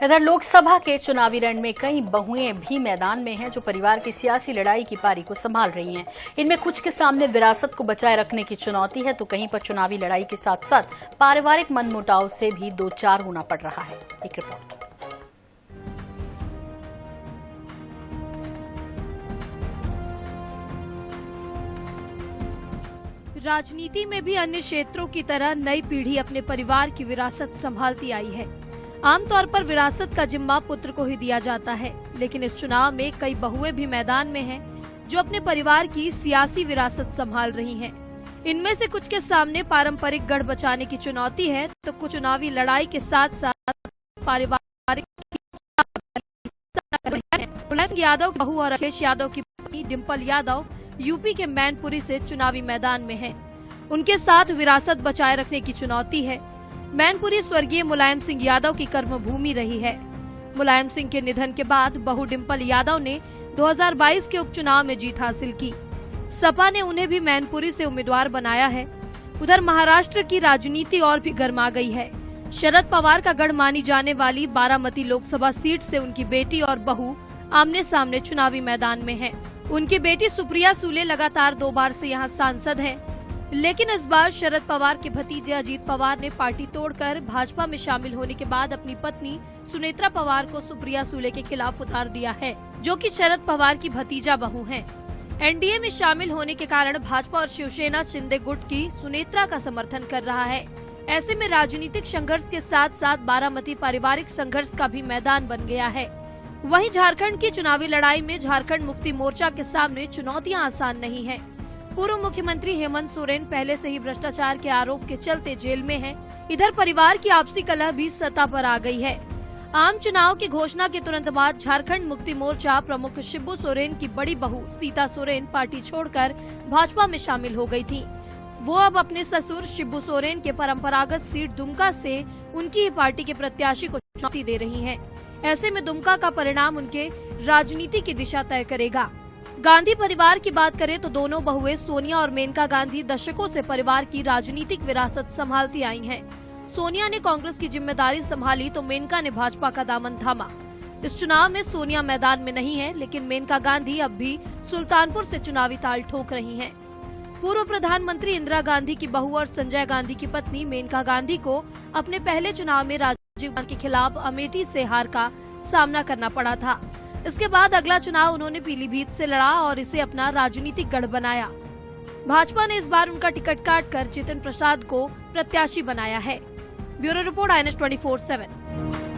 इधर लोकसभा के चुनावी रण में कई बहुएं भी मैदान में हैं जो परिवार की सियासी लड़ाई की पारी को संभाल रही हैं। इनमें कुछ के सामने विरासत को बचाए रखने की चुनौती है तो कहीं पर चुनावी लड़ाई के साथ साथ पारिवारिक मनमुटाव से भी दो चार होना पड़ रहा है। एक रिपोर्ट। राजनीति में भी अन्य क्षेत्रों की तरह नई पीढ़ी अपने परिवार की विरासत संभालती आई है। आमतौर पर विरासत का जिम्मा पुत्र को ही दिया जाता है, लेकिन इस चुनाव में कई बहुएं भी मैदान में हैं, जो अपने परिवार की सियासी विरासत संभाल रही हैं। इनमें से कुछ के सामने पारंपरिक गढ़ बचाने की चुनौती है, तो कुछ चुनावी लड़ाई के साथ साथ पारिवारिक मुलायम यादव बहू और अखिलेश यादव की पत्नी डिम्पल यादव यूपी के मैनपुरी से चुनावी मैदान में हैं। उनके साथ विरासत बचाए रखने की चुनौती है। मैनपुरी स्वर्गीय मुलायम सिंह यादव की कर्मभूमि रही है। मुलायम सिंह के निधन के बाद बहू डिम्पल यादव ने 2022 के उपचुनाव में जीत हासिल की। सपा ने उन्हें भी मैनपुरी से उम्मीदवार बनाया है। उधर महाराष्ट्र की राजनीति और भी गर्मा गई है। शरद पवार का गढ़ मानी जाने वाली बारामती लोकसभा सीट से उनकी बेटी और बहू आमने सामने चुनावी मैदान में है। उनकी बेटी सुप्रिया सुले लगातार 2 बार से यहाँ सांसद हैं। लेकिन इस बार शरद पवार के भतीजे अजीत पवार ने पार्टी तोड़कर भाजपा में शामिल होने के बाद अपनी पत्नी सुनेत्रा पवार को सुप्रिया सुले के खिलाफ उतार दिया है, जो कि शरद पवार की भतीजा बहू हैं। एनडीए में शामिल होने के कारण भाजपा और शिवसेना शिंदे गुट की सुनेत्रा का समर्थन कर रहा है। ऐसे में राजनीतिक संघर्ष के साथ साथ बारामती पारिवारिक संघर्ष का भी मैदान बन गया है। वहीं झारखंड की चुनावी लड़ाई में झारखंड मुक्ति मोर्चा के सामने चुनौतियां आसान नहीं है। पूर्व मुख्यमंत्री हेमंत सोरेन पहले से ही भ्रष्टाचार के आरोप के चलते जेल में हैं। इधर परिवार की आपसी कलह भी सत्ता पर आ गई है। आम चुनाव की घोषणा के तुरंत बाद झारखंड मुक्ति मोर्चा प्रमुख शिबू सोरेन की बड़ी बहू सीता सोरेन पार्टी छोड़कर भाजपा में शामिल हो गई थी। वो अब अपने ससुर शिबू सोरेन के परंपरागत सीट दुमका से उनकी ही पार्टी के प्रत्याशी को चुनौती दे रही हैं। ऐसे में दुमका का परिणाम उनके राजनीति की दिशा तय करेगा। गांधी परिवार की बात करें तो दोनों बहुएं सोनिया और मेनका गांधी दशकों से परिवार की राजनीतिक विरासत संभालती आई हैं। सोनिया ने कांग्रेस की जिम्मेदारी संभाली तो मेनका ने भाजपा का दामन थामा। इस चुनाव में सोनिया मैदान में नहीं है, लेकिन मेनका गांधी अब भी सुल्तानपुर से चुनावी ताल ठोक रही हैं। पूर्व प्रधानमंत्री इंदिरा गांधी की बहू और संजय गांधी की पत्नी मेनका गांधी को अपने पहले चुनाव में राजीव गांधी के खिलाफ अमेठी से हार का सामना करना पड़ा था। इसके बाद अगला चुनाव उन्होंने पीलीभीत से लड़ा और इसे अपना राजनीतिक गढ़ बनाया। भाजपा ने इस बार उनका टिकट काटकर जितिन प्रसाद को प्रत्याशी बनाया है। Bureau report INS 24/7।